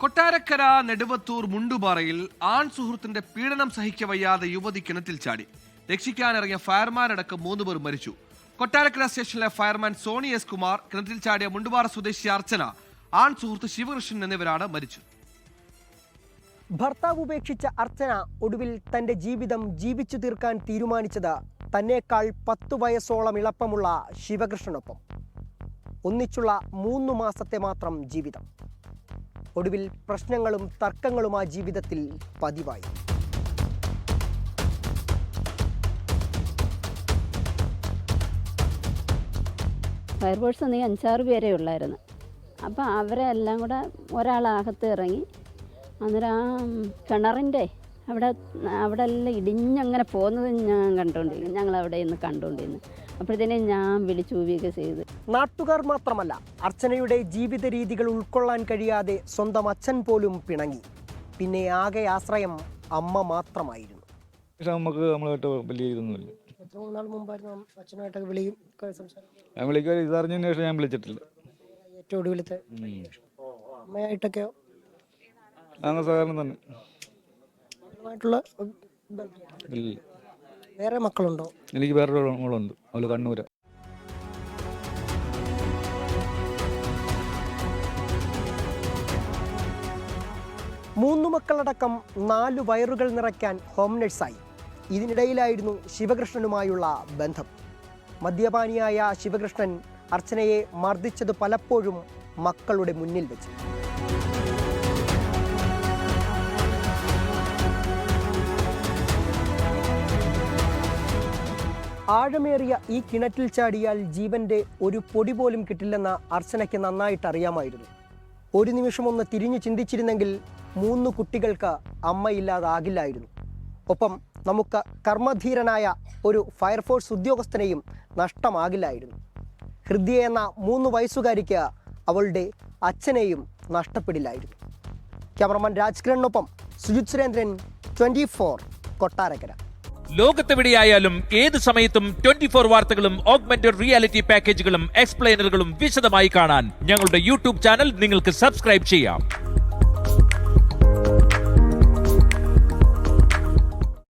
കൊട്ടാരക്കര നെടുവത്തൂർ മുണ്ടുപാറയിൽ ആൺ സുഹൃത്തിന്റെ പീഡനം സഹിക്കവയ്യാതെ യുവതി കിണറ്റിൽ ചാടി. രക്ഷിക്കാനിറങ്ങിയ ഫയർമാനടക്കം 3 പേർ മരിച്ചു. കൊട്ടാരക്കര സ്റ്റേഷനിലെ ഫയർമാൻ സോണി എസ് കുമാർ, കിണറ്റിൽ ചാടിയ മുണ്ടുപാറ സ്വദേശി അർച്ചന, ആൺ സുഹൃത്ത് ശിവകൃഷ്ണൻ എന്നിവരാണ് മരിച്ചത്. ഭർത്താവ് ഉപേക്ഷിച്ച അർച്ചന ഒടുവിൽ തന്റെ ജീവിതം ജീവിച്ചു തീർക്കാൻ തീരുമാനിച്ചത് തന്നേക്കാൾ 10 വയസ്സോളം ഇളപ്പമുള്ള ശിവകൃഷ്ണനൊപ്പം. ഒന്നിച്ചുള്ള 3 മാസത്തെ മാത്രം ജീവിതം. ഒടുവിൽ പ്രശ്നങ്ങളും തർക്കങ്ങളും ആ ജീവിതത്തിൽ പതിവായി. ഫയർഫോഴ്സ് നീ 5-6 പേരേ ഉള്ളായിരുന്നു. അപ്പം അവരെ എല്ലാം കൂടെ ഒരാളകത്ത് ഇറങ്ങി. അന്നേരം ആ കിണറിൻ്റെ അവിടെ എല്ലാം ഇടിഞ്ഞങ്ങനെ പോകുന്നത് ഞാൻ കണ്ടുകൊണ്ടിരുന്നു. ഞങ്ങളവിടെ നിന്ന് കണ്ടുകൊണ്ടിരുന്നു. അപ്പോഴത്തേനെ ഞാൻ വിളിച്ചൂവിയൊക്കെ ചെയ്ത്. നാട്ടുകാർ മാത്രമല്ല, അർച്ചനയുടെ ജീവിത രീതികൾ ഉൾക്കൊള്ളാൻ കഴിയാതെ സ്വന്തം അച്ഛൻ പോലും പിണങ്ങി. പിന്നെ ആകെ ആശ്രയം അമ്മ മാത്രമായിരുന്നു. പക്ഷെ നമുക്ക് നമ്മളായിട്ട് വലിയ ഇതൊന്നുമില്ല. എത്ര നാൾ മുമ്പായിരുന്നു അച്ഛനായിട്ടൊക്കെ വിളിയും ഞാൻ വിളിക്കാൻ ഇതറിഞ്ഞതിന് ശേഷം ഞാൻ വിളിച്ചിട്ടില്ല. ഏറ്റവും ഒടുവിലത്തെ അമ്മയായിട്ടൊക്കെയോ? അങ്ങനെ സഹകരണം തന്നെ. ഇല്ല. വേറെ മക്കളുണ്ടോ? എനിക്ക് വേറൊരു മോളുണ്ട്, അവള് കണ്ണൂര്. മൂന്ന് മക്കളടക്കം 4 വയറുകൾ നിറയ്ക്കാൻ ഹോം നഴ്സായി. ഇതിനിടയിലായിരുന്നു ശിവകൃഷ്ണനുമായുള്ള ബന്ധം. മദ്യപാനിയായ ശിവകൃഷ്ണൻ അർച്ചനയെ മർദ്ദിച്ചത് പലപ്പോഴും മക്കളുടെ മുന്നിൽ വെച്ച്. ആഴമേറിയ ഈ കിണറ്റിൽ ചാടിയാൽ ജീവന്റെ ഒരു പൊടി പോലും കിട്ടില്ലെന്ന അർച്ചനയ്ക്ക് നന്നായിട്ട് അറിയാമായിരുന്നു. ഒരു നിമിഷം ഒന്ന് തിരിഞ്ഞു ചിന്തിച്ചിരുന്നെങ്കിൽ 3 കുട്ടികൾക്ക് അമ്മയില്ലാതാകില്ലായിരുന്നു. ഒപ്പം നമുക്ക് കർമ്മധീരനായ ഒരു ഫയർഫോഴ്സ് ഉദ്യോഗസ്ഥനെയും നഷ്ടമാകില്ലായിരുന്നു. ഹൃദയ എന്ന 3 വയസ്സുകാരിക്ക് അവളുടെ അച്ഛനെയും നഷ്ടപ്പെടില്ലായിരുന്നു. ക്യാമറമാൻ രാജ്കിരണിനൊപ്പം സുജിത് സുരേന്ദ്രൻ, 24 കൊട്ടാരക്കര. ലോകത്തെവിടെയായാലും ഏത് സമയത്തും 24 വാർത്തകളും ഓഗ്മെന്റഡ് റിയാലിറ്റി പാക്കേജുകളും എക്സ്പ്ലെയിനറുകളും വിശദമായി കാണാൻ ഞങ്ങളുടെ യൂട്യൂബ് ചാനൽ നിങ്ങൾക്ക് സബ്സ്ക്രൈബ് ചെയ്യാം.